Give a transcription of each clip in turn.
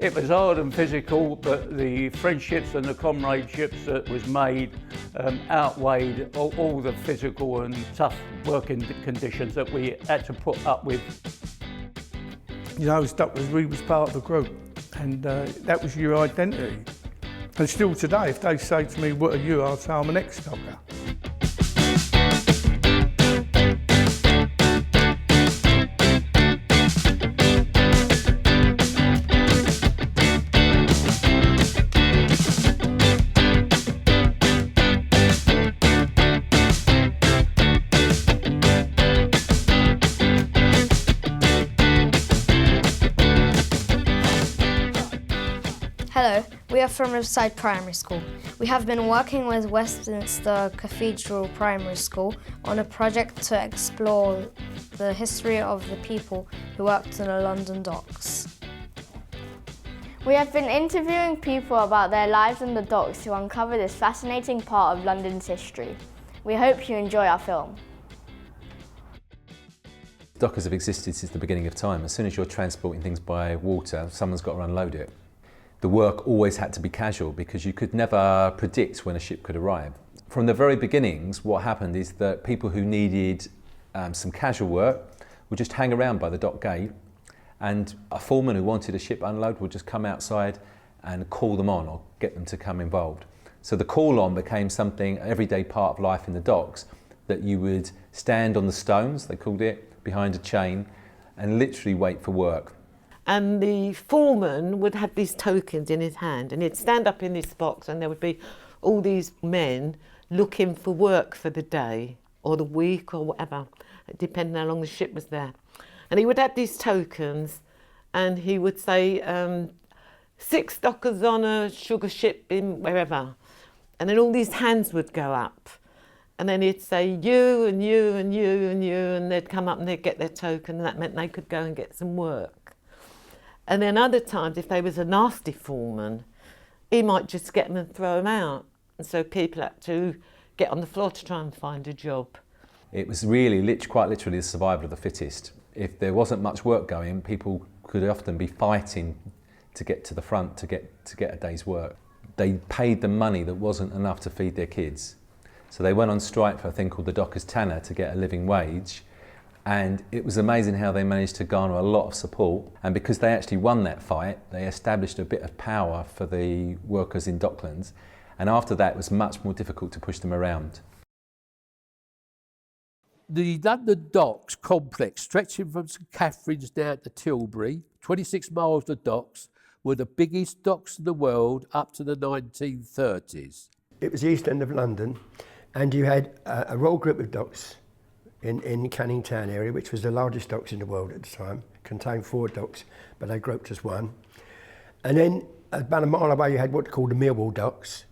It was hard and physical, but the friendships and the comradeships that was made outweighed all the physical and tough working conditions that we had to put up with. You know, we was part of the group, and that was your identity. And still today, if they say to me, "What are you?" I'll say I'm an ex-docker. Hello, we are from Riverside Primary School. We have been working with Westminster Cathedral Primary School on a project to explore the history of the people who worked in the London docks. We have been interviewing people about their lives on the docks to uncover this fascinating part of London's history. We hope you enjoy our film. Dockers have existed since the beginning of time. As soon as you're transporting things by water, someone's got to unload it. The work always had to be casual because you could never predict when a ship could arrive. From the very beginnings, what happened is that people who needed some casual work would just hang around by the dock gate, and a foreman who wanted a ship unload would just come outside and call them on or get them to come involved. So the call on became something, everyday part of life in the docks, that you would stand on the stones, they called it, behind a chain, and literally wait for work. And the foreman would have these tokens in his hand, and he'd stand up in this box, and there would be all these men looking for work for the day or the week or whatever, depending how long the ship was there. And he would have these tokens, and he would say, 6 dockers on a sugar ship in wherever. And then all these hands would go up. And then he'd say, you and you and you and you, and they'd come up and they'd get their token, and that meant they could go and get some work. And then other times, if there was a nasty foreman, he might just get them and throw them out. And so people had to get on the floor to try and find a job. It was really, quite literally the survival of the fittest. If there wasn't much work going, people could often be fighting to get to the front to get a day's work. They paid them money that wasn't enough to feed their kids. So they went on strike for a thing called the Dockers' Tanner to get a living wage. And it was amazing how they managed to garner a lot of support. And because they actually won that fight, they established a bit of power for the workers in Docklands. And after that, it was much more difficult to push them around. The London Docks complex, stretching from St Catherine's down to Tilbury, 26 miles of docks, were the biggest docks in the world up to the 1930s. It was the East End of London, and you had a royal group of docks in Canning Town area, which was the largest docks in the world at the time, contained 4 docks, but they grouped as one. And then about a mile away you had what called the Millwall docks,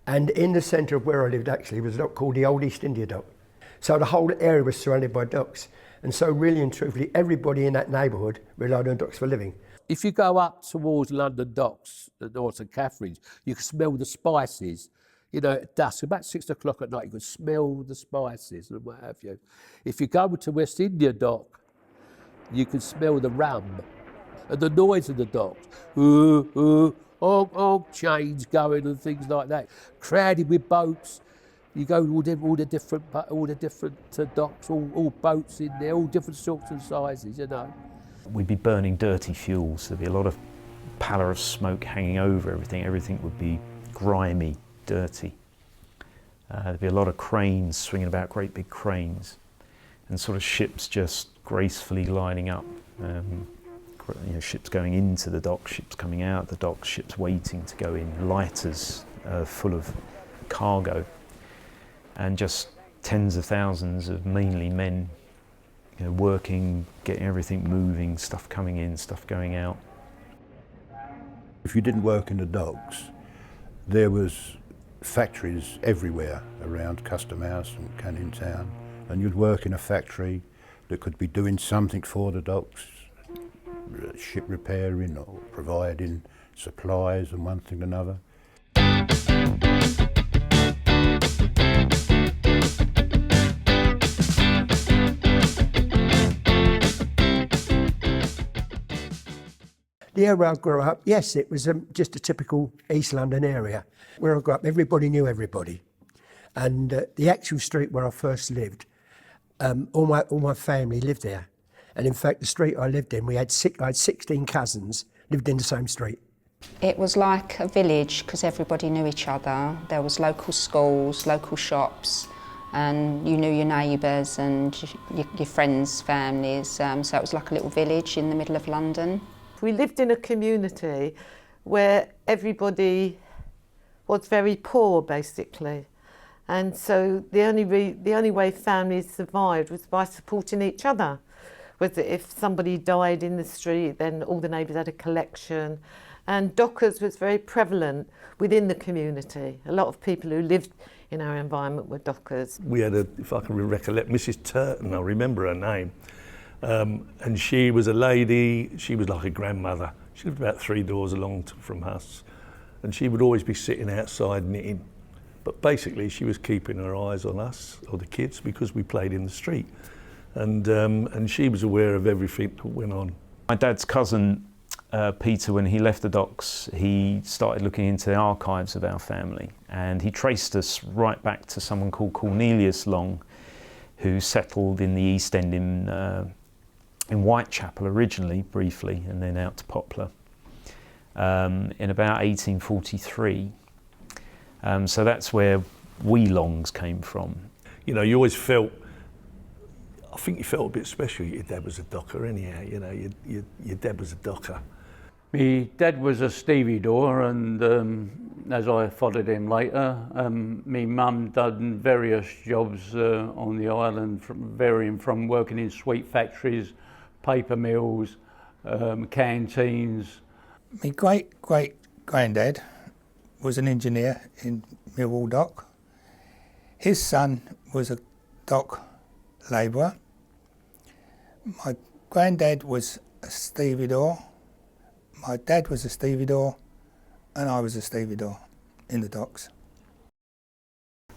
and in the centre of where I lived actually was a dock called the Old East India Dock. So the whole area was surrounded by docks, and so really and truthfully everybody in that neighbourhood relied on docks for living. If you go up towards London Docks, the North St Catherine's, you can smell the spices. You know, at dusk, about 6 o'clock at night, you can smell the spices and what have you. If you go to West India Dock, you can smell the rum and the noise of the docks. Chains going and things like that. Crowded with boats. You go to all the different docks, all boats in there, all different sorts and sizes, you know. We'd be burning dirty fuels. There'd be a lot of pallor of smoke hanging over everything. Everything would be grimy, dirty. There'd be a lot of cranes swinging about, great big cranes, and sort of ships just gracefully lining up. Ships going into the dock, ships coming out the dock, ships waiting to go in, lighters full of cargo, and just tens of thousands of mainly men, working, getting everything moving, stuff coming in, stuff going out. If you didn't work in the docks, there was factories everywhere around Custom House and Canning Town, and you'd work in a factory that could be doing something for the docks, ship repairing or providing supplies and one thing or another. The area I grew up, yes, it was just a typical East London area. Where I grew up, everybody knew everybody. And the actual street where I first lived, all my family lived there. And in fact, the street I lived in, I had 16 cousins lived in the same street. It was like a village because everybody knew each other. There was local schools, local shops, and you knew your neighbours and your friends' families. So it was like a little village in the middle of London. We lived in a community where everybody was very poor, basically. And so the only way families survived was by supporting each other. Was that if somebody died in the street, then all the neighbours had a collection. And dockers was very prevalent within the community. A lot of people who lived in our environment were dockers. We had if I can recollect, Mrs. Turton, I remember her name. And she was a lady, she was like a grandmother. She lived about 3 doors along from us. And she would always be sitting outside knitting. But basically she was keeping her eyes on us, or the kids, because we played in the street. And she was aware of everything that went on. My dad's cousin, Peter, when he left the docks, he started looking into the archives of our family, and he traced us right back to someone called Cornelius Long, who settled in the East End in Whitechapel originally, briefly, and then out to Poplar in about 1843. So that's where we Longs came from. You know, you always felt, I think you felt a bit special. Your dad was a docker anyhow, you know, your dad was a docker. My dad was a stevedore, and as I followed him later, my mum done various jobs on the island, varying from working in sweet factories, paper mills, canteens. My great-great-granddad was an engineer in Millwall Dock. His son was a dock labourer. My granddad was a stevedore. My dad was a stevedore, and I was a stevedore in the docks.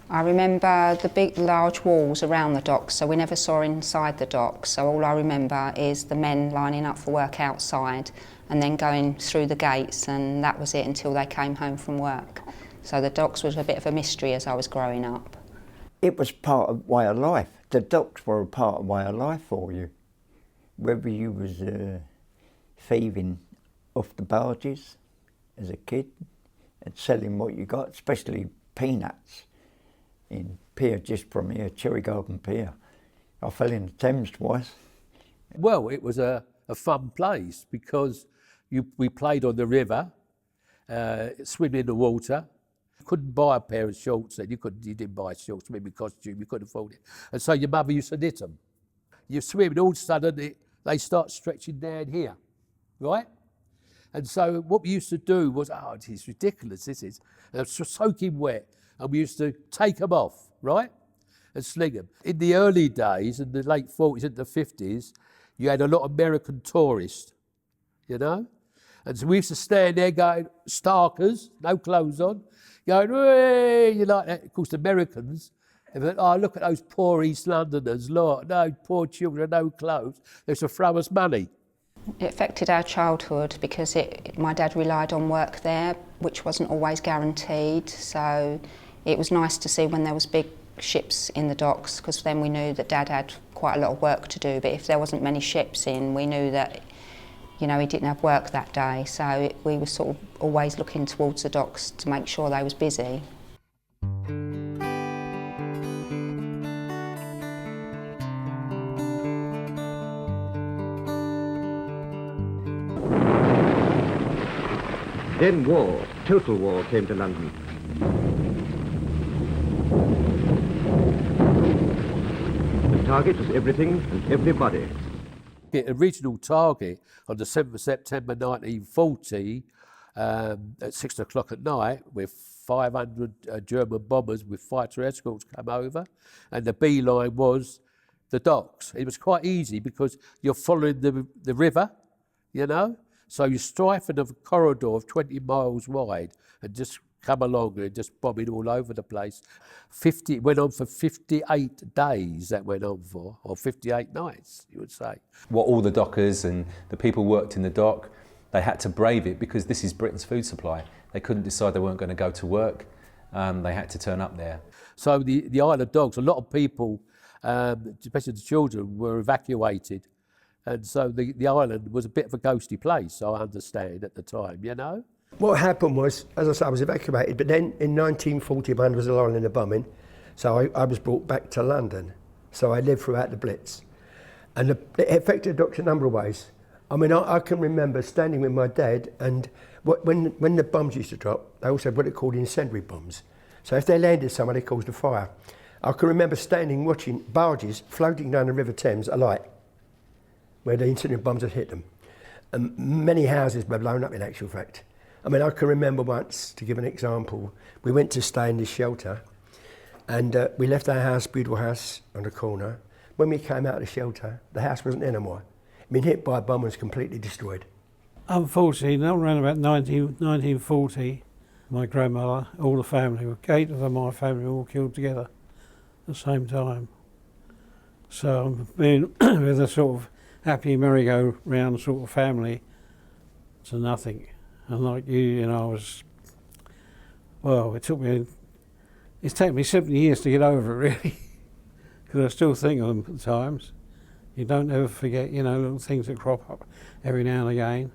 I remember the big, large walls around the docks, so we never saw inside the docks. So all I remember is the men lining up for work outside and then going through the gates, and that was it until they came home from work. So the docks was a bit of a mystery as I was growing up. It was part of way of life. The docks were a part of way of life for you. Whether you was thieving off the barges as a kid and selling what you got, especially peanuts in pier just from here, Cherry Garden Pier. I fell in the Thames twice. Well, it was a fun place because we played on the river, swim in the water. You couldn't buy a pair of shorts then. You didn't buy shorts, maybe costume, you couldn't afford it. And so your mother used to knit them. You swim and all of a sudden they start stretching down here, right? And so what we used to do was, oh, this is ridiculous, this is. And it's soaking wet. And we used to take them off, right? And sling them. In the early days, in the late 40s and the 50s, you had a lot of American tourists, you know? And so we used to stand there going, starkers, no clothes on, going, hey, you like that. Of course, the Americans, they went, oh, look at those poor East Londoners, look, no poor children, no clothes. They used to throw us money. It affected our childhood because my dad relied on work there, which wasn't always guaranteed. So it was nice to see when there was big ships in the docks, because then we knew that Dad had quite a lot of work to do. But if there wasn't many ships in, we knew that, you know, he didn't have work that day. So we were sort of always looking towards the docks to make sure they was busy. Then war, total war, came to London. The target was everything and everybody. The original target on the 7th of September 1940 at 6 o'clock at night, with 500 German bombers with fighter escorts come over, and the beeline was the docks. It was quite easy because you're following the river, you know, so you're strafing a corridor of 20 miles wide and just come along and just bombing all over the place. It went on for 58 days, that went on for, or 58 nights, you would say. What all the dockers and the people who worked in the dock, They had to brave it because this is Britain's food supply. They couldn't decide they weren't going to go to work. They had to turn up there. So the Isle of Dogs, a lot of people, especially the children, were evacuated. And so the island was a bit of a ghosty place, I understand, at the time, you know? What happened was, as I said, I was evacuated, but then in 1941 there was a lot in the bombing, so I was brought back to London. So I lived throughout the Blitz. And it affected the docks a number of ways. I mean, I can remember standing with my dad, and when the bombs used to drop, they also had what they called incendiary bombs. So if they landed somewhere, they caused a fire. I can remember standing watching barges floating down the River Thames alight, where the incendiary bombs had hit them. And many houses were blown up, in actual fact. I mean, I can remember once, to give an example, we went to stay in this shelter, and we left our house, beautiful house, on the corner. When we came out of the shelter, the house wasn't there no more. It'd been hit by a bomb and was completely destroyed. Unfortunately, around about 1940, my grandmother, all the family, 8 of my family were all killed together at the same time. So I've been with a sort of happy merry-go-round sort of family to nothing. And like you know, it's taken me 70 years to get over it, really, because I still think of them at times. You don't ever forget, you know, little things that crop up every now and again.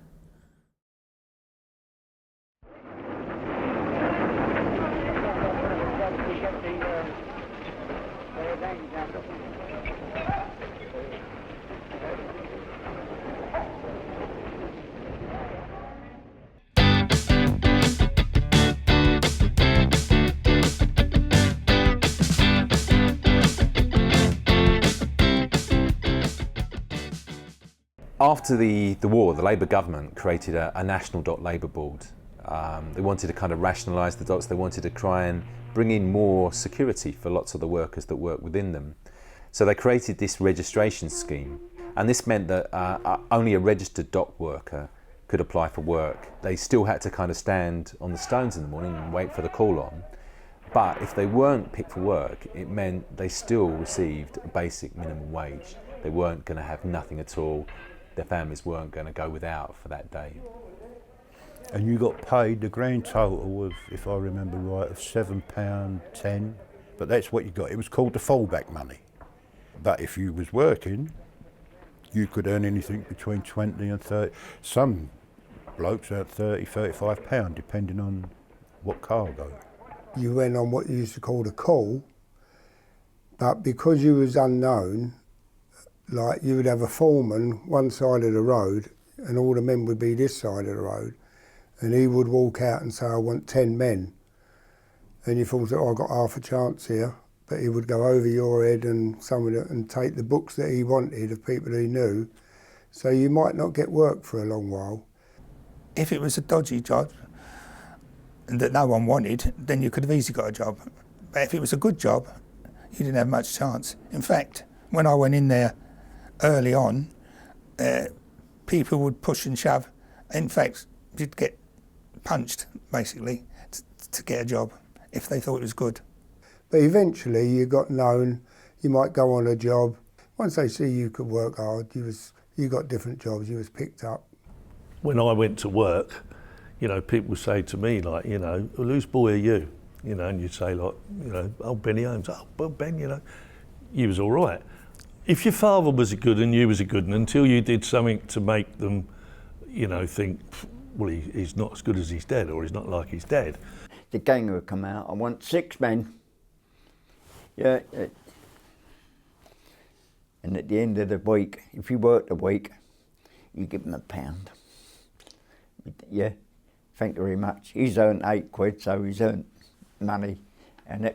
After the war, the Labour government created a national dock labour board. They wanted to kind of rationalise the docks. They wanted to try and bring in more security for lots of the workers that work within them. So they created this registration scheme, and this meant that only a registered dock worker could apply for work. They still had to kind of stand on the stones in the morning and wait for the call on. But if they weren't picked for work, it meant they still received a basic minimum wage. They weren't going to have nothing at all. Their families weren't going to go without for that day. And you got paid the grand total of, if I remember right, of £7.10, but that's what you got. It was called the fallback money. But if you was working, you could earn anything between 20 and 30. Some blokes earned £30, £35, depending on what cargo. You went on what you used to call the call, but because you was unknown, like you would have a foreman one side of the road and all the men would be this side of the road, and he would walk out and say, I want 10 men. And you thought, oh, I've got half a chance here, but he would go over your head and and take the books that he wanted of people he knew, so you might not get work for a long while. If it was a dodgy job that no one wanted, then you could have easily got a job. But if it was a good job, you didn't have much chance. In fact, when I went in there early on, people would push and shove. In fact, you'd get punched, basically, to get a job, if they thought it was good. But eventually you got known, you might go on a job. Once they see you could work hard, you got different jobs, you was picked up. When I went to work, you know, people would say to me, like, you know, well, whose boy are you? You know, and you'd say, like, you know, oh, Benny Holmes. Oh, well, Ben, you know, you was all right. If your father was a good and you was a good, and until you did something to make them, you know, think, well, he's not as good as his dad, or he's not like his dad. The gang would come out, I want 6 men. Yeah. And at the end of the week, if you worked a week, you give them £1. Yeah, thank you very much. He's earned £8, so he's earned money, and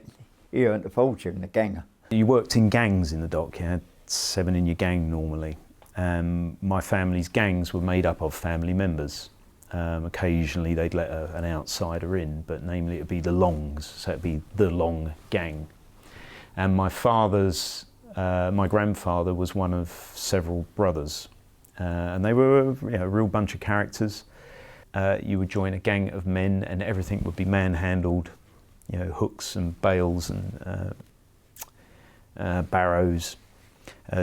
he earned a fortune, the ganger. You worked in gangs in the dock, you had 7 in your gang normally. My family's gangs were made up of family members. Occasionally they'd let an outsider in, but namely it'd be the Longs, so it'd be the Long gang. And my grandfather was one of several brothers, and they were a real bunch of characters. You would join a gang of men and everything would be manhandled, you know, hooks and bales and barrows,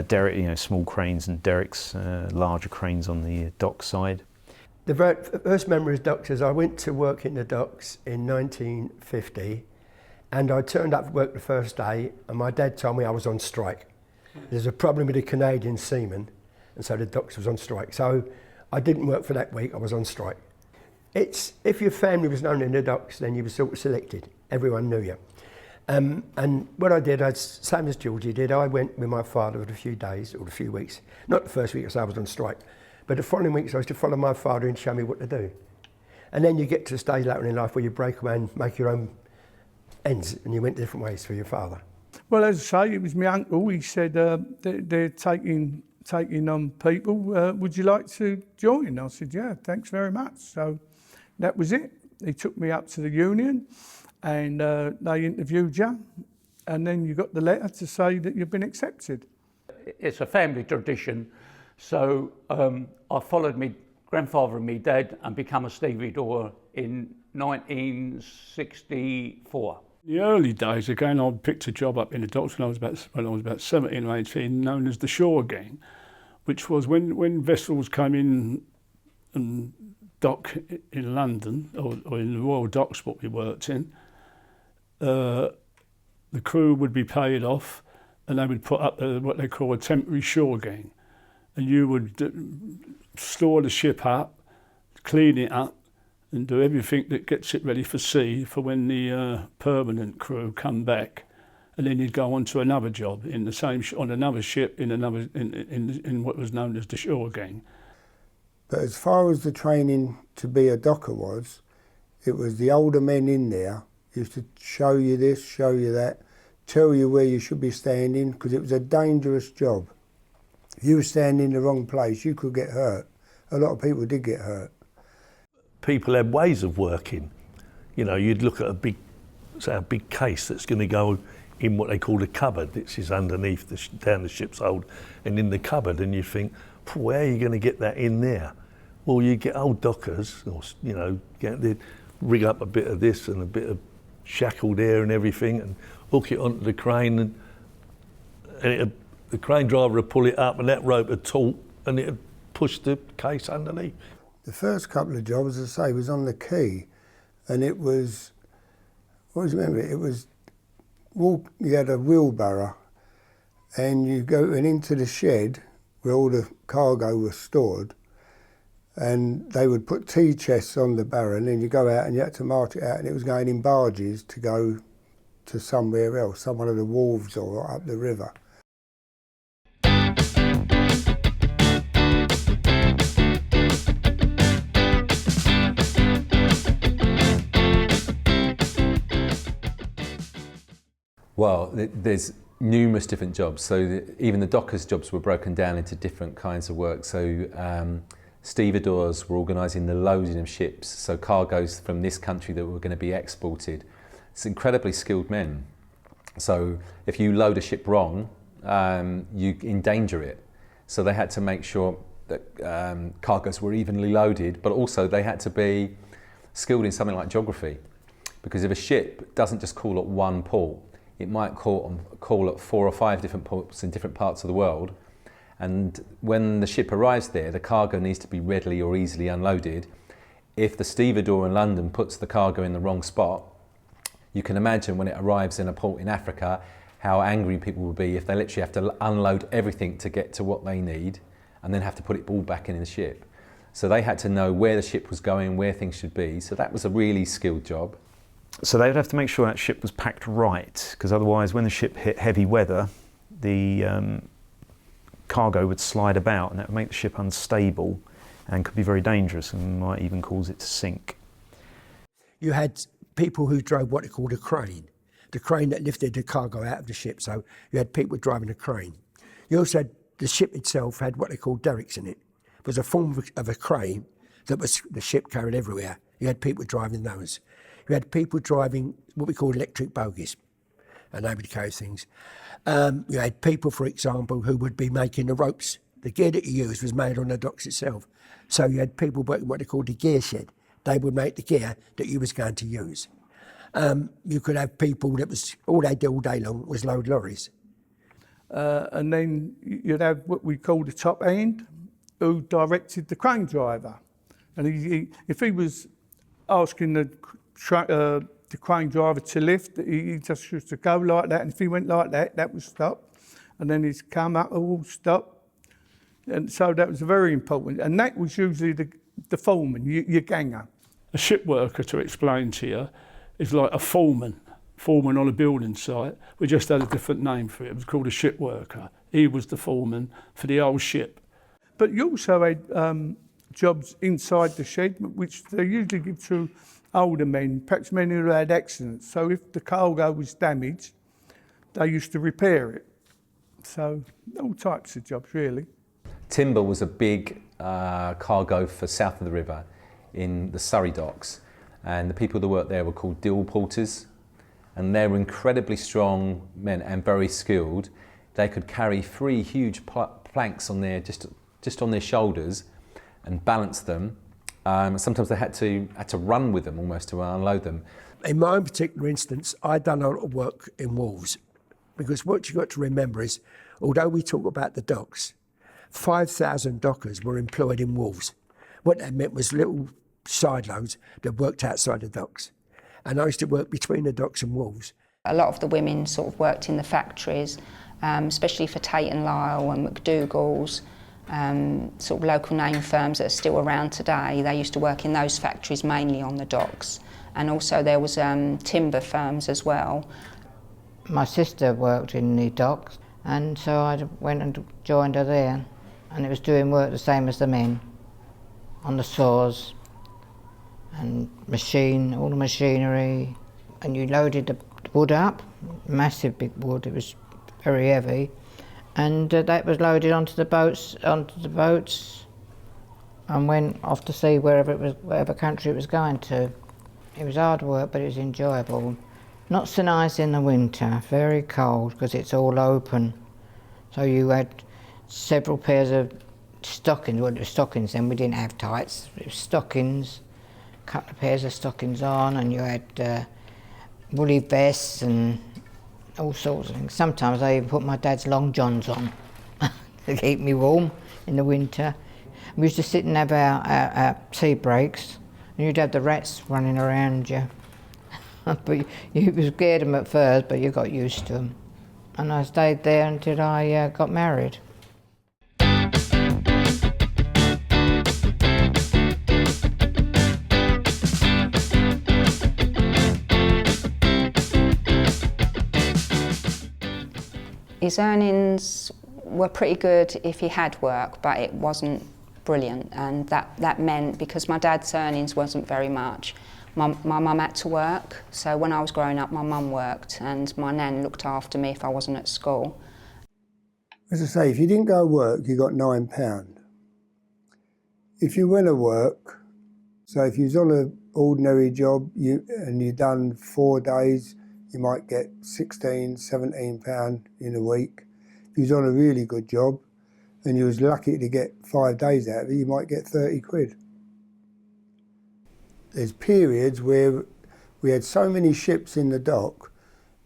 derrick, you know, small cranes and derricks, larger cranes on the dock side. The first memory of docks is I went to work in the docks in 1950, and I turned up for work the first day, and my dad told me I was on strike. There's a problem with the Canadian seamen, and so the docks was on strike. So I didn't work for that week, I was on strike. If your family was known in the docks, then you were sort of selected. Everyone knew you. And what I did, same as Georgie did, I went with my father for a few days, or a few weeks. Not the first week because I was on strike, but the following weeks I was to follow my father and show me what to do. And then you get to the stage later in life where you break away and make your own ends, and you went different ways for your father. Well, as I say, it was my uncle. He said they're taking on people. Would you like to join? I said, yeah, thanks very much. So that was it. He took me up to the union, and they interviewed you, and then you got the letter to say that you've been accepted. It's a family tradition, so I followed my grandfather and my dad and become a stevedore in 1964. In the early days, again, I picked a job up in the docks when I was about 17 or 18, known as the shore gang, which was when vessels came in and dock in London, or in the Royal Docks, what we worked in, the crew would be paid off, and they would put up what they call a temporary shore gang, and you would store the ship up, clean it up, and do everything that gets it ready for sea for when the permanent crew come back, and then you'd go on to another job in the same on another ship in what was known as the shore gang. But as far as the training to be a docker was, it was the older men in there used to show you this, show you that, tell you where you should be standing, because it was a dangerous job. If you were standing in the wrong place, you could get hurt. A lot of people did get hurt. People had ways of working. You know, you'd look at a big case that's going to go in what they call a cupboard. This is underneath, down the ship's hold, and in the cupboard, and you think, where are you going to get that in there? Well, you get old dockers, or, you know, they'd rig up a bit of this and a bit of shackle there and everything, and hook it onto the crane, and the crane driver would pull it up, and that rope would taut, and it would push the case underneath. The first couple of jobs, as I say, was on the quay, and it was, I always remember it was, you had a wheelbarrow, and you go into the shed where all the cargo was stored, and they would put tea chests on the barrow, and then you go out and you had to march it out, and it was going in barges to go to somewhere else, some one of the wharves or up the river. Well, there's numerous different jobs. So even the dockers' jobs were broken down into different kinds of work. So stevedores were organising the loading of ships, so cargoes from this country that were going to be exported. It's incredibly skilled men. So if you load a ship wrong, you endanger it. So they had to make sure that cargoes were evenly loaded, but also they had to be skilled in something like geography. Because if a ship doesn't just call at one port, it might call at 4 or 5 different ports in different parts of the world. And when the ship arrives there, the cargo needs to be readily or easily unloaded. If the stevedore in London puts the cargo in the wrong spot, you can imagine when it arrives in a port in Africa, how angry people will be if they literally have to unload everything to get to what they need and then have to put it all back in the ship. So they had to know where the ship was going, where things should be. So that was a really skilled job. So they would have to make sure that ship was packed right, because otherwise when the ship hit heavy weather, the cargo would slide about, and that would make the ship unstable and could be very dangerous and might even cause it to sink. You had people who drove what they called a crane, the crane that lifted the cargo out of the ship. So you had people driving a crane. You also had, the ship itself had what they called derricks in it. It was a form of a crane that was the ship carried everywhere. You had people driving those. You had people driving what we call electric bogies, and they would carry things. You had people, for example, who would be making the ropes. The gear that you used was made on the docks itself. So you had people working what they called the gear shed. They would make the gear that you was going to use. You could have people that was, all they did all day long was load lorries. And then you'd have what we call the top end, who directed the crane driver. And if he was asking the crane driver to lift, he just used to go like that, and if he went like that, that would stop. And then he'd come up, all stop. And so that was very important. And that was usually the foreman, your ganger. A ship worker, to explain to you, is like a foreman on a building site. We just had a different name for it. It was called a ship worker. He was the foreman for the whole ship. But you also had jobs inside the shed, which they usually give to older men, perhaps men who had accidents. So if the cargo was damaged, they used to repair it. So all types of jobs, really. Timber was a big cargo for south of the river in the Surrey docks, and the people that worked there were called dill porters, and they were incredibly strong men and very skilled. They could carry 3 huge planks on their just on their shoulders and balance them. Sometimes they had to run with them almost to unload them. In my own particular instance, I'd done a lot of work in wharves, because what you've got to remember is, although we talk about the docks, 5,000 dockers were employed in wharves. What that meant was little sideloads that worked outside the docks. And I used to work between the docks and wharves. A lot of the women sort of worked in the factories, especially for Tate and Lyle and McDougall's, sort of local name firms that are still around today. They used to work in those factories mainly on the docks. And also there was timber firms as well. My sister worked in the docks, and so I went and joined her there, and it was doing work the same as the men, on the saws and all the machinery, and you loaded the wood up, massive big wood, it was very heavy, and that was loaded onto the boats, and went off to sea whatever country it was going to. It was hard work, but it was enjoyable. Not so nice in the winter, very cold, because it's all open. So you had several pairs of stockings. Well, it was stockings then, we didn't have tights. It was stockings, a couple of pairs of stockings on, and you had woolly vests and all sorts of things. Sometimes I even put my dad's long johns on to keep me warm in the winter. We used to sit and have our tea breaks, and you'd have the rats running around you. But you was scared of them at first, but you got used to them. And I stayed there until I got married. His earnings were pretty good if he had work, but it wasn't brilliant, and that meant, because my dad's earnings wasn't very much, my mum had to work. So when I was growing up, my mum worked, and my nan looked after me if I wasn't at school. As I say, if you didn't go work, you got £9. If you went to work, so if you was on an ordinary job and you done 4 days, you might get £16, £17 in a week. If you was on a really good job and you was lucky to get 5 days out of it, you might get 30 quid. There's periods where we had so many ships in the dock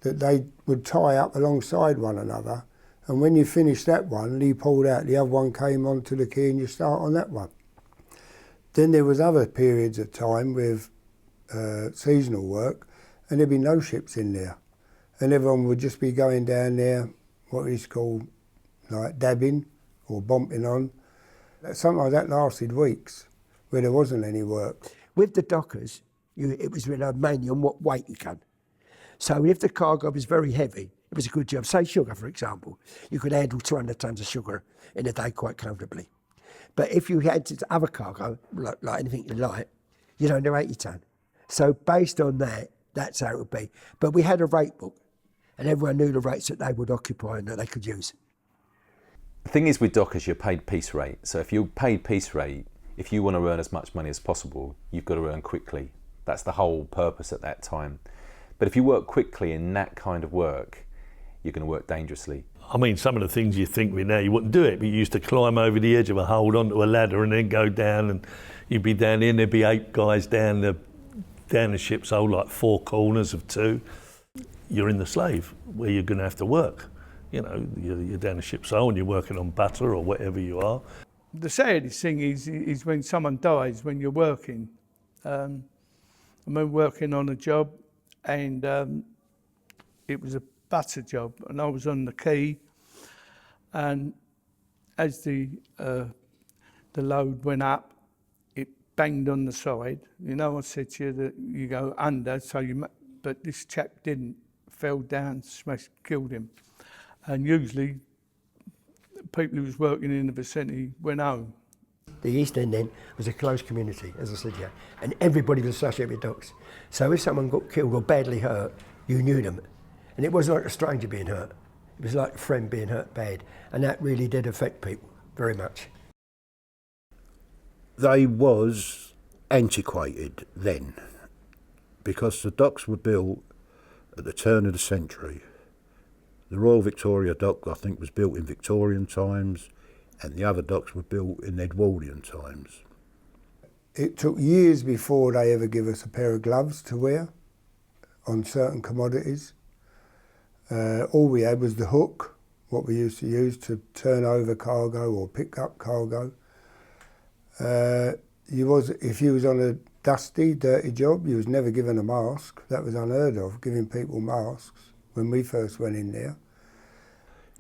that they would tie up alongside one another, and when you finished that one and he pulled out, the other one came onto the quay and you start on that one. Then there was other periods of time with seasonal work, and there'd be no ships in there, and everyone would just be going down there, what is called like dabbing or bumping on. Sometimes that lasted weeks where there wasn't any work. With the dockers, it was mainly on what weight you can. So if the cargo was very heavy, it was a good job. Say sugar, for example. You could handle 200 tonnes of sugar in a day quite comfortably. But if you had other cargo, like anything you like, you'd only 80 tonne. So based on that, that's how it would be. But we had a rate book, and everyone knew the rates that they would occupy and that they could use. The thing is with dockers, you're paid piece rate. So if you're paid piece rate, if you want to earn as much money as possible, you've got to earn quickly. That's the whole purpose at that time. But if you work quickly in that kind of work, you're going to work dangerously. I mean, some of the things you think with now, you wouldn't do it, but you used to climb over the edge of a hold onto a ladder and then go down, and you'd be down in, there'd be 8 guys down the ship's hold, like 4 corners of 2. You're in the slave, where you're going to have to work. You know, you're down the ship's hold and you're working on butter or whatever you are. The saddest thing is when someone dies when you're working. I remember working on a job, and it was a butter job, and I was on the quay, and as the load went up, it banged on the side. You know, I said to you that you go under, but this chap didn't. Fell down, smashed, killed him. And usually, people who was working in the vicinity went home. The East End then was a closed community, as I said, yeah, and everybody was associated with docks. So if someone got killed or badly hurt, you knew them. And it wasn't like a stranger being hurt. It was like a friend being hurt bad. And that really did affect people very much. They was antiquated then, because the docks were built at the turn of the century. The Royal Victoria Dock, I think, was built in Victorian times, and the other docks were built in Edwardian times. It took years before they ever give us a pair of gloves to wear on certain commodities. All we had was the hook, what we used to use to turn over cargo or pick up cargo. If you was on a dusty, dirty job, you was never given a mask. That was unheard of, giving people masks when we first went in there.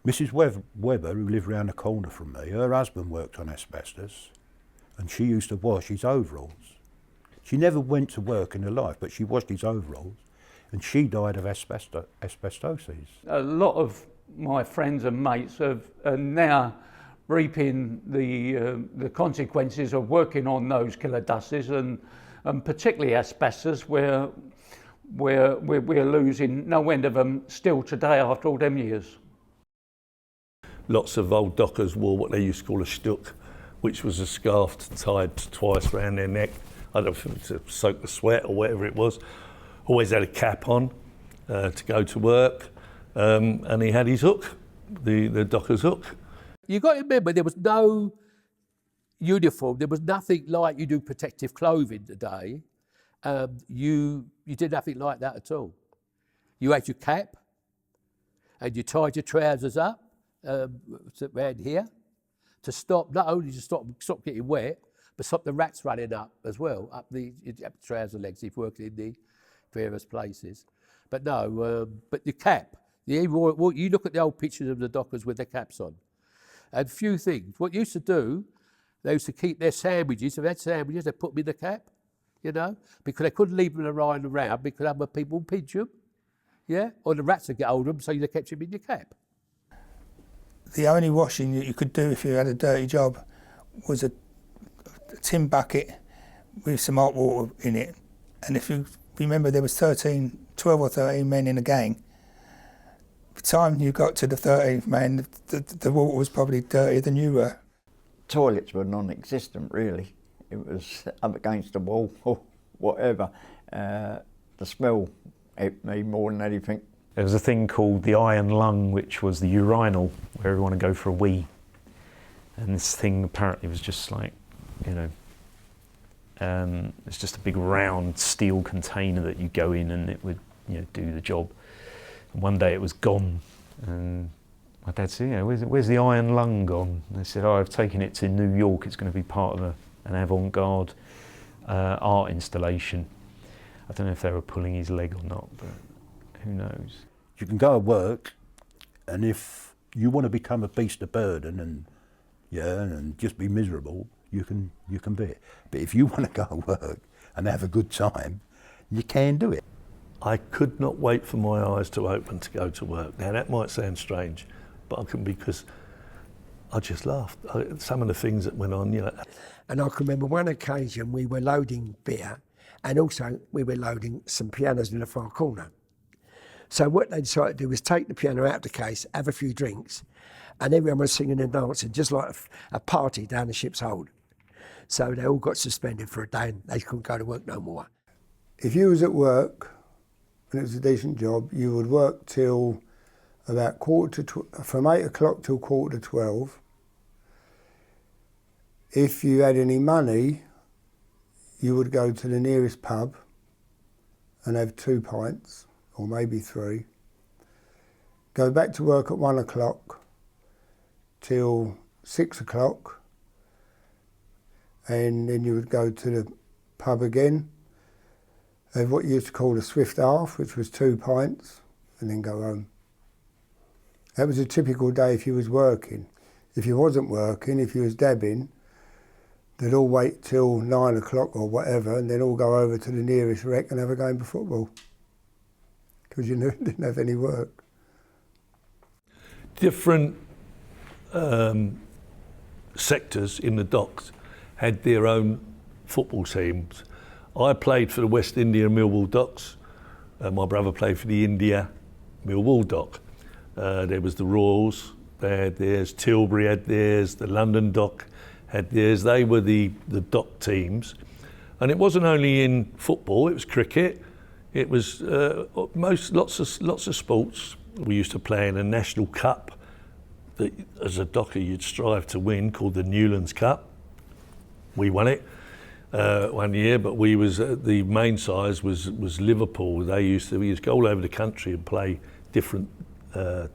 Mrs. Webber, who lived round the corner from me, her husband worked on asbestos, and she used to wash his overalls. She never went to work in her life, but she washed his overalls, and she died of asbestosis. A lot of my friends and mates are now reaping the consequences of working on those killer dusters, and particularly asbestos, where we're losing no end of them still today after all them years. Lots of old dockers wore what they used to call a shtuck, which was a scarf tied twice around their neck. I don't know if it was to soak the sweat or whatever it was. Always had a cap on to go to work, and he had his hook, the docker's hook. You got to remember, there was no uniform. There was nothing like you do protective clothing today. You did nothing like that at all. You had your cap, and you tied your trousers up around here to stop, not only to stop getting wet, but stop the rats running up as well, up the trouser legs if you're working in the various places. But no, but the cap, you look at the old pictures of the dockers with their caps on. And few things. What used to do, they used to keep their sandwiches. If they had sandwiches, they put them in the cap, you know, because they couldn't leave them around because other people would pinch them, yeah? Or the rats would get hold of them, so they kept them in your cap. The only washing that you could do if you had a dirty job was a tin bucket with some hot water in it. And if you remember, there was 12 or 13 men in a gang. By the time you got to the 13th man, the water was probably dirtier than you were. Toilets were non-existent, really. It was up against the wall or whatever. The smell ate me more than anything. There was a thing called the iron lung, which was the urinal, where everyone would go for a wee. And this thing apparently was just like, you know, it's just a big round steel container that you go in and it would, you know, do the job. And one day it was gone, and my dad said, you know, where's the iron lung gone? And they said, oh, I've taken it to New York. It's going to be part of an avant-garde art installation. I don't know if they were pulling his leg or not, but who knows? You can go to work, and if you want to become a beast of burden and just be miserable, you can be it. But if you want to go to work and have a good time, you can do it. I could not wait for my eyes to open to go to work. Now that might sound strange, but I can, because I just laughed. Some of the things that went on, you know. And I can remember one occasion we were loading beer, and also we were loading some pianos in the far corner. So what they decided to do was take the piano out of the case, have a few drinks, and everyone was singing and dancing, just like a party down the ship's hold. So they all got suspended for a day and they couldn't go to work no more. If you was at work, and it was a decent job, you would work till about from 8 o'clock till 11:45. If you had any money, you would go to the nearest pub and have 2 pints, or maybe 3. Go back to work at 1 o'clock till 6 o'clock, and then you would go to the pub again, have what you used to call a swift half, which was 2 pints, and then go home. That was a typical day if you was working. If you wasn't working, if you was dabbing, they'd all wait till 9 o'clock or whatever, and then all go over to the nearest rec and have a game of football, because you didn't have any work. Different sectors in the docks had their own football teams. I played for the West India Millwall Docks. My brother played for the India Millwall Dock. There was the Royals, they had theirs, Tilbury had theirs, the London Dock had theirs. They were the dock teams. And it wasn't only in football, it was cricket. It was lots of sports. We used to play in a national cup that as a docker you'd strive to win, called the Newlands Cup. We won it 1 year, but we was the main size was Liverpool. We used to go all over the country and play different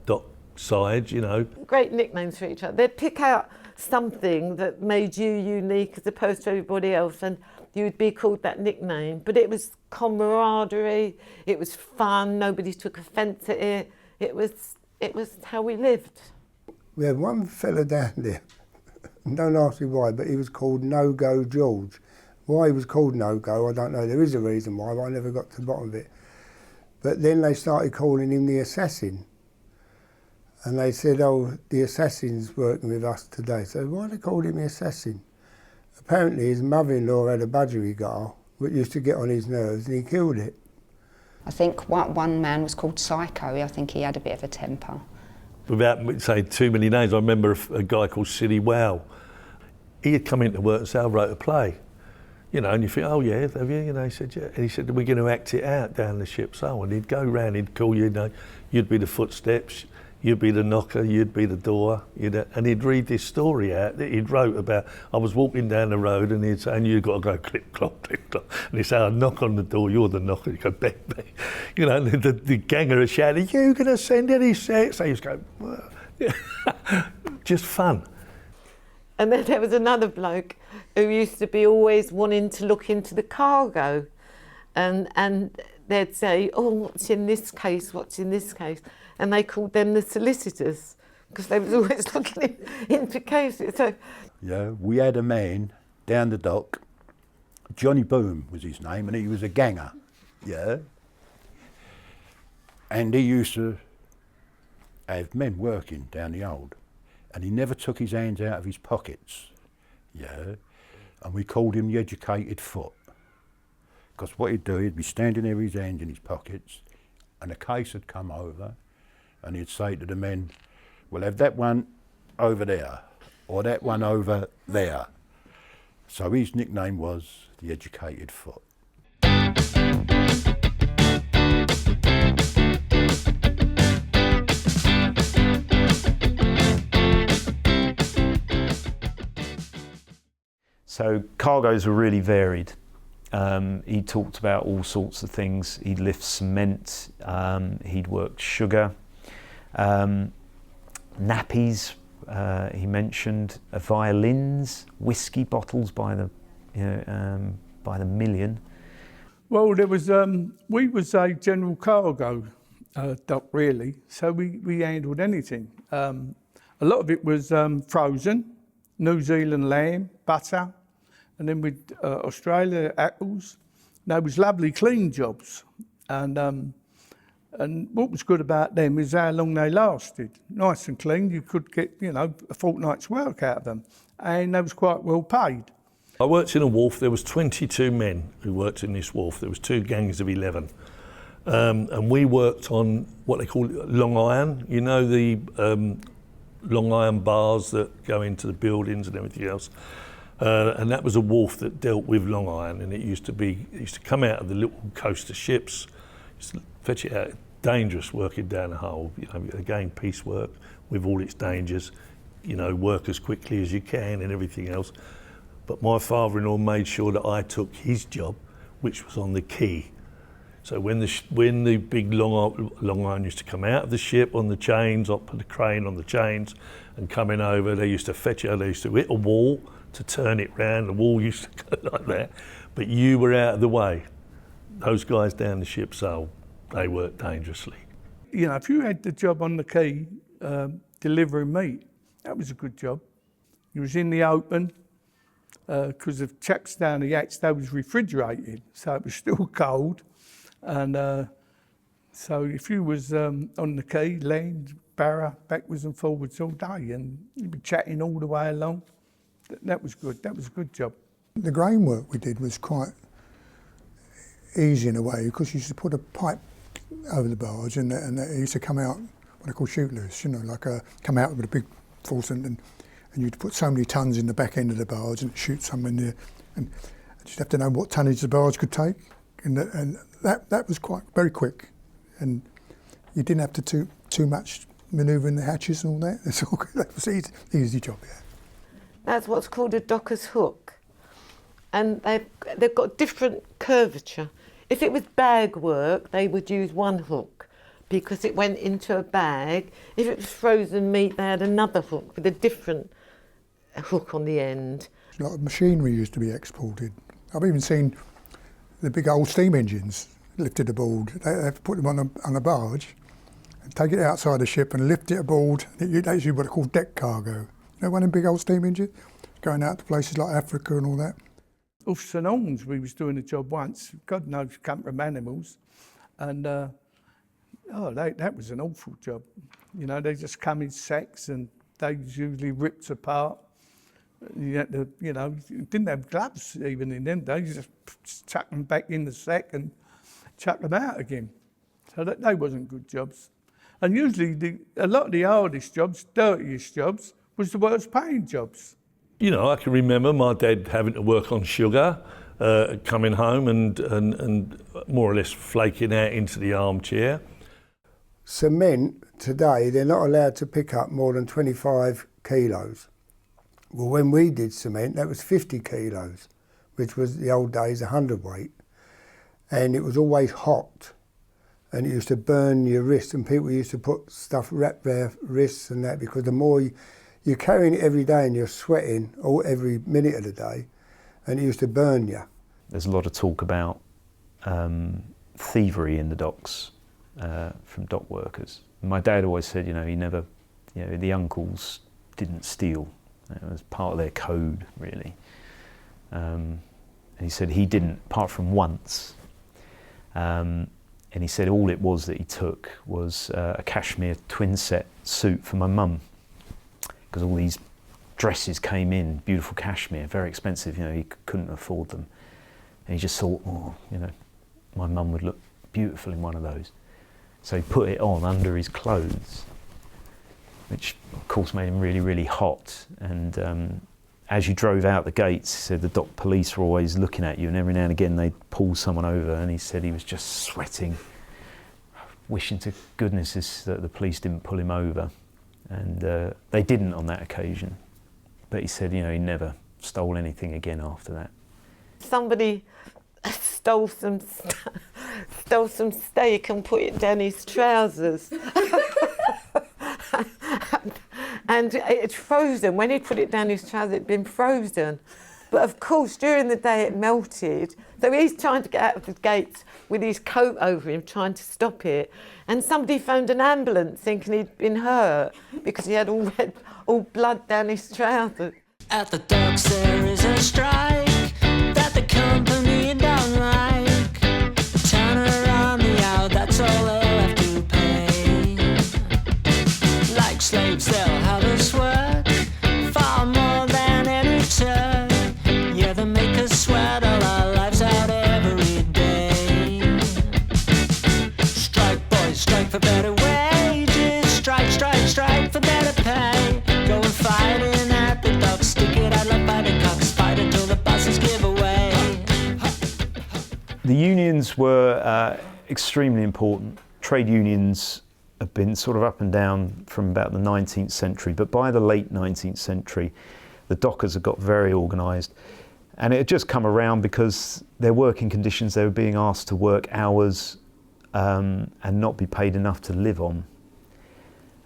dock sides, you know. Great nicknames for each other. They'd pick out something that made you unique as opposed to everybody else, and you'd be called that nickname. But it was camaraderie, it was fun, nobody took offence at it. It was how we lived. We had one fella down there, don't ask me why, but he was called No Go George. Why he was called No Go, I don't know. There is a reason why, but I never got to the bottom of it. But then they started calling him the Assassin. And they said, oh, the Assassin's working with us today. So why they called him the Assassin? Apparently his mother-in-law had a budgerigar which used to get on his nerves, and he killed it. I think one man was called Psycho. I think he had a bit of a temper. Without saying too many names, I remember a guy called Siddy Wow. He had come into work and said, I wrote a play. You know, and you think, oh yeah, have you? You know, he said, yeah. And he said, we're going to act it out down the ship. So, and he'd go round, he'd call you, you know, you'd be the footsteps, you'd be the knocker, you'd be the door, and he'd read this story out that he'd wrote about. I was walking down the road and he'd say, and you've got to go clip, clop, clip, clop. And he'd say, I'll knock on the door, you're the knocker, you go bang, bang. You know, and the ganger are shouting, you going to send any sex? So he was going, well, yeah. Just fun. And then there was another bloke who used to be always wanting to look into the cargo, and they'd say, oh, what's in this case, what's in this case? And they called them the solicitors, because they was always looking into cases. So, yeah, we had a man down the dock, Johnny Boom was his name, and he was a ganger, yeah. And he used to have men working down the hold, and he never took his hands out of his pockets, yeah. And we called him the educated foot, because what he'd do, he'd be standing there with his hands in his pockets, and a case had come over, and he'd say to the men, we'll have that one over there, or that one over there. So his nickname was the educated foot. So cargoes were really varied. He talked about all sorts of things. He'd lift cement, he'd worked sugar, nappies, he mentioned, violins, whiskey bottles by the million. Well, there was we was a general cargo dock really, so we handled anything. A lot of it was frozen, New Zealand lamb, butter, and then with Australia apples. They was lovely clean jobs, and what was good about them is how long they lasted. Nice and clean, you could get, you know, a fortnight's work out of them, and they was quite well paid. I worked in a wharf. There was 22 men who worked in this wharf. There was 2 gangs of 11, and we worked on what they call long iron. You know, the long iron bars that go into the buildings and everything else. And that was a wharf that dealt with long iron, and it used to come out of the little coaster ships, used to fetch it out. Dangerous working down the hull, you know, again piecework with all its dangers, you know, work as quickly as you can and everything else. But my father-in-law made sure that I took his job, which was on the quay. So when the big long iron used to come out of the ship on the chains, up put the crane on the chains and coming over, they used to fetch it, they used to hit a wall to turn it round, the wall used to go like that, but you were out of the way. Those guys down the ship, so they worked dangerously. You know, if you had the job on the quay delivering meat, that was a good job. You was in the open, because the chaps down the hatch, they was refrigerated, so it was still cold. And so if you was on the quay, land, barra, backwards and forwards all day, and you'd be chatting all the way along, that was good. That was a good job. The grain work we did was quite easy in a way, because you used to put a pipe over the barge, and it used to come out what they call shoot loose, you know, like come out with a big force, and you'd put so many tons in the back end of the barge and shoot some in there, and you'd have to know what tonnage the barge could take, and that was very quick, and you didn't have to too much manoeuvring the hatches and all that. That was easy job, yeah. That's what's called a docker's hook, and they've got different curvature. If it was bag work, they would use one hook because it went into a bag. If it was frozen meat, they had another hook with a different hook on the end. A lot of machinery used to be exported. I've even seen the big old steam engines lifted aboard. They put them on a barge and take it outside the ship and lift it aboard. That's what they call deck cargo. You know, one of them big old steam engines going out to places like Africa and all that. Off St Albans, we was doing a job once, God knows, couple animals, and that was an awful job. You know, they just come in sacks and they usually ripped apart. You had to, you know, you didn't have gloves even in them days. You just chuck them back in the sack and chuck them out again. So they wasn't good jobs. And usually a lot of the hardest jobs, dirtiest jobs, was the worst paying jobs. You know, I can remember my dad having to work on sugar, coming home and more or less flaking out into the armchair. Cement today, they're not allowed to pick up more than 25 kilos. Well, when we did cement, that was 50 kilos, which was the old days 100 weight. And it was always hot. And it used to burn your wrists, and people used to put stuff, wrap their wrists and that, because the more you're carrying it every day and you're sweating every minute of the day, and it used to burn you. There's a lot of talk about thievery in the docks from dock workers. My dad always said, you know, the uncles didn't steal. It was part of their code, really. And he said he didn't, apart from once. And he said all it was that he took was a cashmere twin set suit for my mum, because all these dresses came in, beautiful cashmere, very expensive, you know, he couldn't afford them. And he just thought, oh, you know, my mum would look beautiful in one of those. So he put it on under his clothes, which of course made him really, really hot. And as you drove out the gates, he said the dock police were always looking at you, and every now and again they'd pull someone over, and he said he was just sweating, wishing to goodness that the police didn't pull him over. And they didn't on that occasion. But he said, you know, he never stole anything again after that. Somebody Stole some steak and put it down his trousers. And it's frozen. When he put it down his trousers, it'd been frozen. But of course, during the day it melted. So he's trying to get out of the gates with his coat over him, trying to stop it. And somebody phoned an ambulance thinking he'd been hurt because he had all blood down his trousers. At the docks there is a strike that the company don't like. Turn around me out, that's all they'll have to pay. Like slaves they'll have us work far more than any turn. Yeah, they make us sweat all our lives out every day. Strike boys, strike for better wages. Strike, strike, strike for better pay. Go and fight in at the docks, stick it out like by the cocks, fight until the bosses give away. The unions were extremely important. Trade unions have been sort of up and down from about the 19th century, but by the late 19th century, the dockers have got very organised. And it had just come around because their working conditions, they were being asked to work hours and not be paid enough to live on,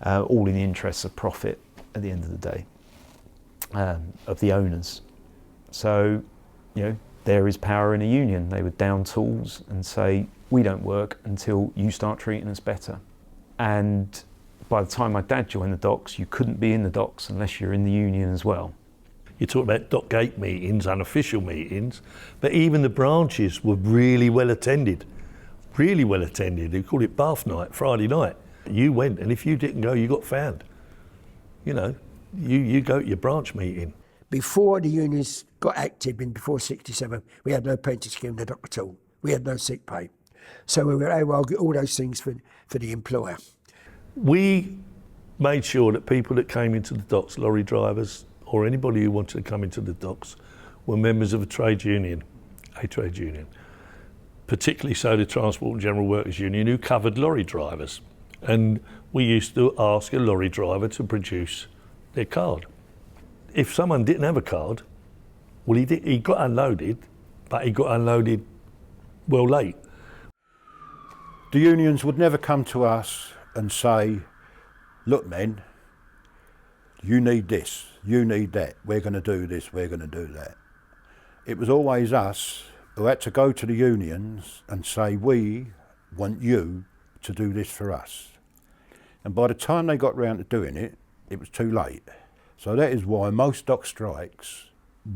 all in the interests of profit at the end of the day, of the owners. So, you know, there is power in a union. They would down tools and say, we don't work until you start treating us better. And by the time my dad joined the docks, you couldn't be in the docks unless you're in the union as well. You talk about dock gate meetings, unofficial meetings, but even the branches were really well attended. Really well attended. They called it bath night, Friday night. You went, and if you didn't go, you got found. You know, you go to your branch meeting. Before the unions got active, before 67, we had no pension scheme in the dock at all. We had no sick pay. So we were able to get all those things for the employer. We made sure that people that came into the docks, lorry drivers, or anybody who wanted to come into the docks, were members of a trade union, particularly so the Transport and General Workers Union, who covered lorry drivers. And we used to ask a lorry driver to produce their card. If someone didn't have a card, well, he got unloaded, but he got unloaded well late. The unions would never come to us and say, look men, you need this, you need that, we're going to do this, we're going to do that. It was always us who had to go to the unions and say, we want you to do this for us. And by the time they got round to doing it, it was too late. So that is why most dock strikes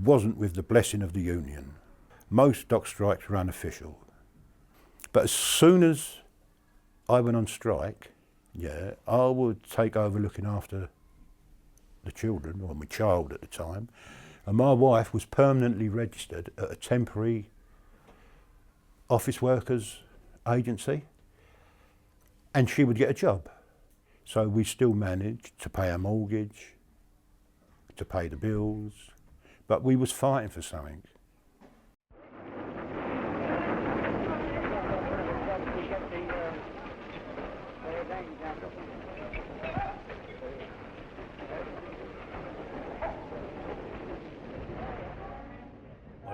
wasn't with the blessing of the union. Most dock strikes were unofficial. But as soon as I went on strike, I would take over looking after the children, or my child at the time, and my wife was permanently registered at a temporary office workers agency, and she would get a job. So we still managed to pay our mortgage, to pay the bills, but we was fighting for something.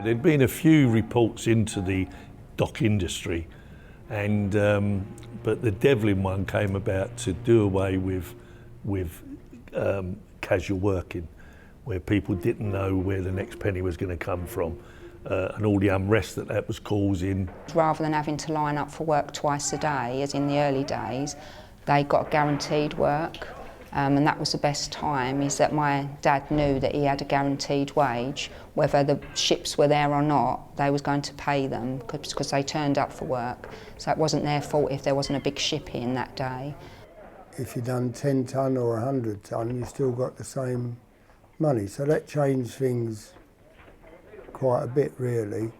There'd been a few reports into the dock industry, and but the Devlin one came about to do away with casual working, where people didn't know where the next penny was going to come from, and all the unrest that was causing. Rather than having to line up for work twice a day, as in the early days, they got guaranteed work. And that was the best time, is that my dad knew that he had a guaranteed wage. Whether the ships were there or not, they was going to pay them because they turned up for work. So it wasn't their fault if there wasn't a big ship in that day. If you'd done 10 tonne or 100 tonne, you still got the same money. So that changed things quite a bit, really.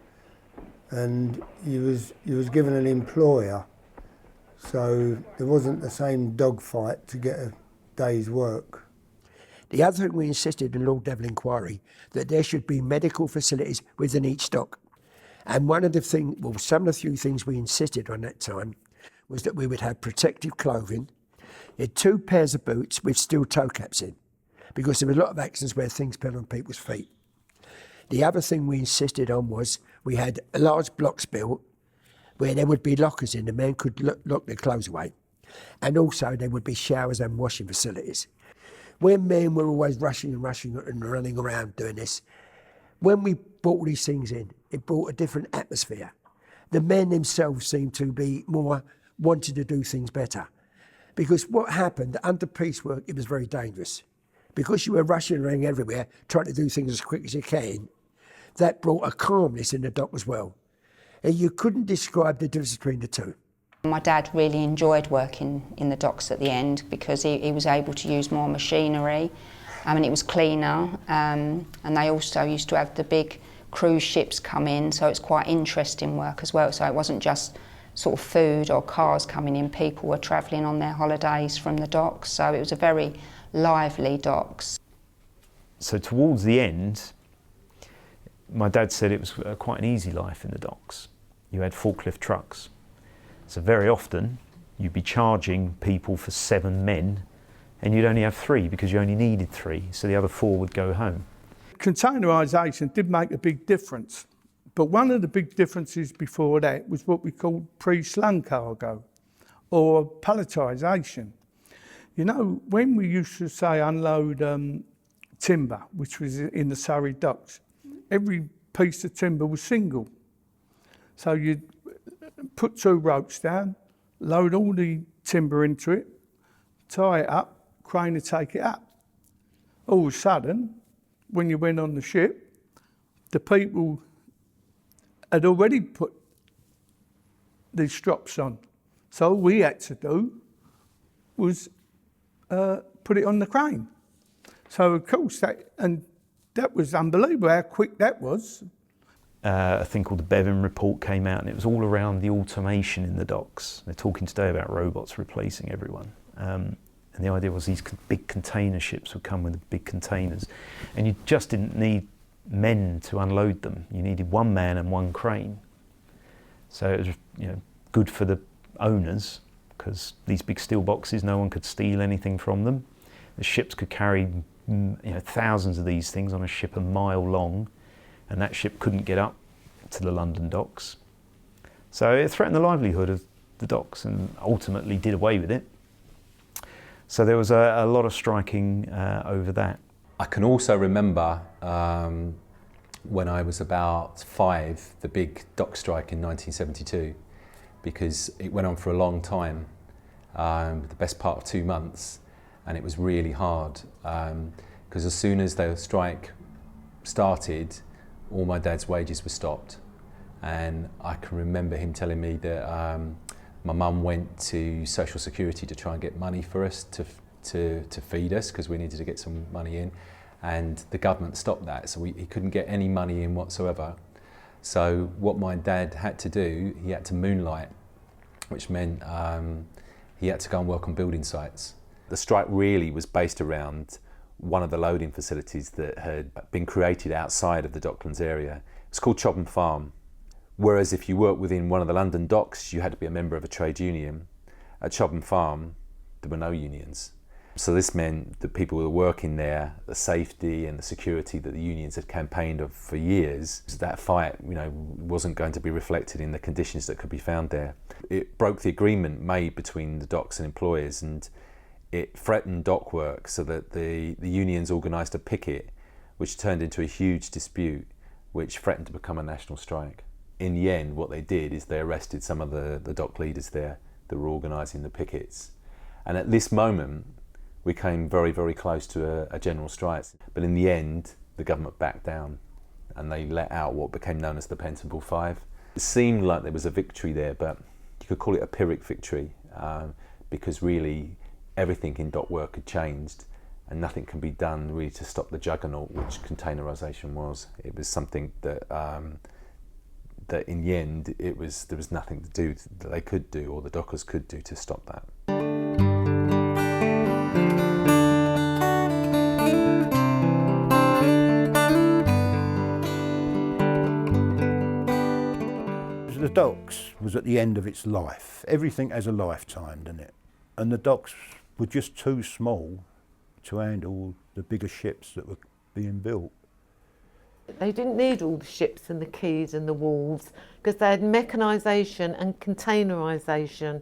And you was given an employer, so there wasn't the same dogfight to get a day's work. The other thing we insisted in Lord Devlin inquiry, that there should be medical facilities within each dock. And one of the things, well, some of the few things we insisted on that time was that we would have protective clothing, had 2 pairs of boots with steel toe caps in, because there were a lot of accidents where things fell on people's feet. The other thing we insisted on was we had large blocks built where there would be lockers in, the men could lock their clothes away. And also there would be showers and washing facilities. When men were always rushing and running around doing this, when we brought all these things in, it brought a different atmosphere. The men themselves seemed to be more wanted to do things better. Because what happened, under piecework, it was very dangerous. Because you were rushing around everywhere, trying to do things as quick as you can, that brought a calmness in the dock as well. And you couldn't describe the difference between the two. My dad really enjoyed working in the docks at the end because he was able to use more machinery, and it was cleaner, and they also used to have the big cruise ships come in, so it's quite interesting work as well. So it wasn't just sort of food or cars coming in, people were travelling on their holidays from the docks, so it was a very lively docks. So towards the end, my dad said it was quite an easy life in the docks. You had forklift trucks. So very often you'd be charging people for 7 men and you'd only have 3 because you only needed 3, so the other 4 would go home. containerisation did make a big difference. But one of the big differences before that was what we called pre-slung cargo, or palletisation. You know, when we used to say unload timber, which was in the Surrey docks, every piece of timber was single. So you'd put 2 ropes down, load all the timber into it, tie it up, crane would take it up. All of a sudden, when you went on the ship, the people had already put these strops on. So all we had to do was put it on the crane. So of course, that was unbelievable how quick that was. A thing called the Bevan Report came out, and it was all around the automation in the docks. They're talking today about robots replacing everyone. And the idea was these big container ships would come with big containers, and you just didn't need men to unload them. You needed 1 man and 1 crane. So it was, you know, good for the owners, because these big steel boxes, no one could steal anything from them. The ships could carry, you know, thousands of these things on a ship a mile long, and that ship couldn't get up to the London docks. So it threatened the livelihood of the docks and ultimately did away with it. So there was a lot of striking over that. I can also remember when I was about 5, the big dock strike in 1972, because it went on for a long time, the best part of 2 months, and it was really hard, because as soon as the strike started, all my dad's wages were stopped. And I can remember him telling me that my mum went to Social Security to try and get money for us to feed us, because we needed to get some money in, and the government stopped that, so he couldn't get any money in whatsoever. So what my dad had to do, he had to moonlight, which meant he had to go and work on building sites. The strike really was based around one of the loading facilities that had been created outside of the Docklands area. It's called Chobham Farm. Whereas if you worked within one of the London docks, you had to be a member of a trade union. At Chobham Farm, there were no unions. So this meant that people who were working there, the safety and the security that the unions had campaigned of for years, that fight, you know, wasn't going to be reflected in the conditions that could be found there. It broke the agreement made between the docks and employers, and it threatened dock work, so that the unions organised a picket, which turned into a huge dispute, which threatened to become a national strike. In the end, what they did is they arrested some of the dock leaders there that were organising the pickets. And at this moment, we came very, very close to a general strike. But in the end, the government backed down and they let out what became known as the Pentonville Five. It seemed like there was a victory there, but you could call it a Pyrrhic victory, because really everything in dock work had changed and nothing can be done really to stop the juggernaut which containerisation was. It was something that that in the end there was nothing to do that they could do or the dockers could do to stop that. The docks was at the end of its life. Everything has a lifetime, doesn't it? And the docks were just too small to handle the bigger ships that were being built. They didn't need all the ships and the quays and the wharves, because they had mechanisation and containerisation.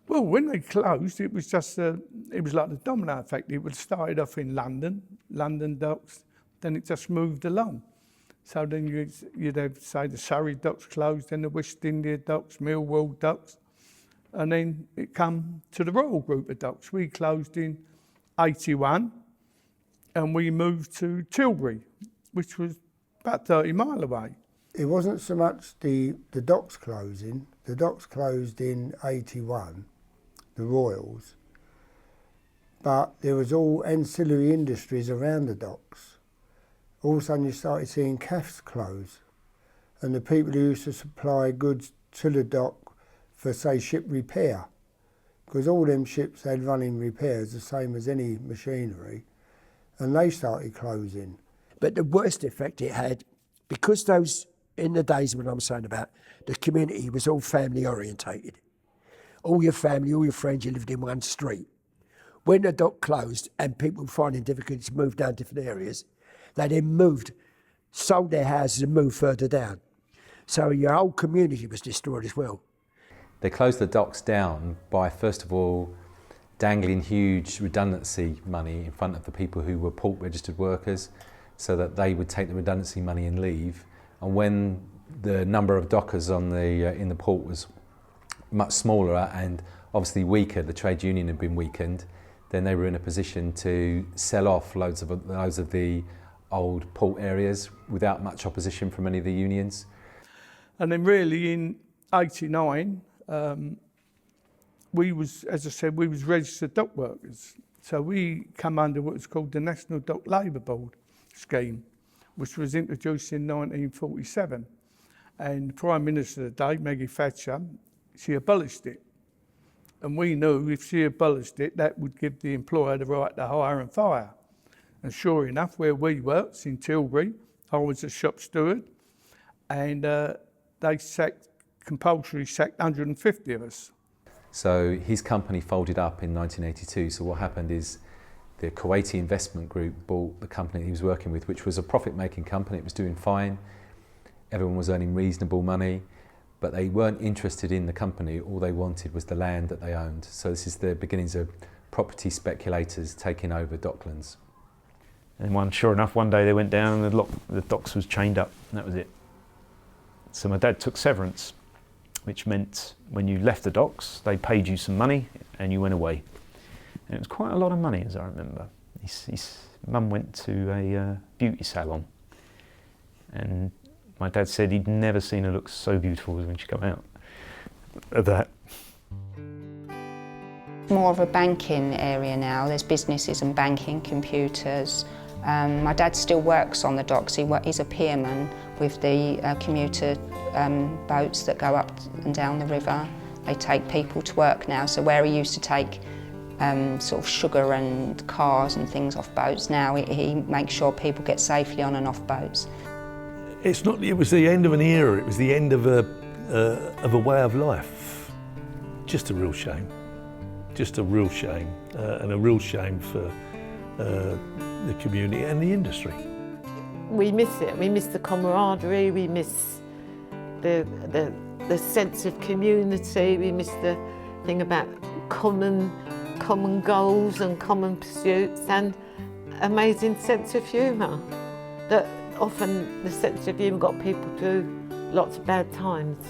Well, when they closed, it was just it was like the domino effect. It would started off in London docks, then it just moved along. So then you'd have, say, the Surrey docks closed, then the West India docks, Millwall docks, and then it come to the Royal Group of docks. We closed in 81, and we moved to Tilbury, which was about 30 miles away. It wasn't so much the docks closing. The docks closed in 81, the Royals, but there was all ancillary industries around the docks. All of a sudden you started seeing cafes close, and the people who used to supply goods to the dock for, say, ship repair, because all them ships had running repairs the same as any machinery, and they started closing. But the worst effect it had, because those, in the days when I'm saying about, the community was all family orientated. All your family, all your friends, you lived in one street. When the dock closed and people finding difficulties to move down different areas, They then moved, sold their houses and moved further down. So your whole community was destroyed as well. They closed the docks down by, first of all, dangling huge redundancy money in front of the people who were port registered workers so that they would take the redundancy money and leave. And when the number of dockers on in the port was much smaller and obviously weaker, the trade union had been weakened, then they were in a position to sell off loads of the old port areas without much opposition from any of the unions. And then really in '89, we was, as I said, we was registered dock workers. So we come under what was called the National Dock Labour Board scheme, which was introduced in 1947. And the Prime Minister of the day, Maggie Thatcher, she abolished it. And we knew if she abolished it, that would give the employer the right to hire and fire. And sure enough, where we worked in Tilbury, I was a shop steward, and they compulsory sacked 150 of us. So his company folded up in 1982. So what happened is the Kuwaiti investment group bought the company he was working with, which was a profit-making company. It was doing fine. Everyone was earning reasonable money, but they weren't interested in the company. All they wanted was the land that they owned. So this is the beginnings of property speculators taking over Docklands. And sure enough, one day they went down and the docks was chained up, and that was it. So my dad took severance, which meant when you left the docks, they paid you some money and you went away. And it was quite a lot of money, as I remember. His mum went to a beauty salon, and my dad said he'd never seen her look so beautiful as when she came out of that. More of a banking area now. There's businesses and banking, computers. My dad still works on the docks. He's a pierman with the commuter boats that go up and down the river. They take people to work now, so where he used to take sort of sugar and cars and things off boats, now he makes sure people get safely on and off boats. It was the end of an era, it was the end of a way of life. Just a real shame. Just a real shame, and a real shame for the community and the industry. We miss it. We miss the camaraderie. We miss the sense of community. We miss the thing about common goals and common pursuits and amazing sense of humour. That often the sense of humour got people through lots of bad times.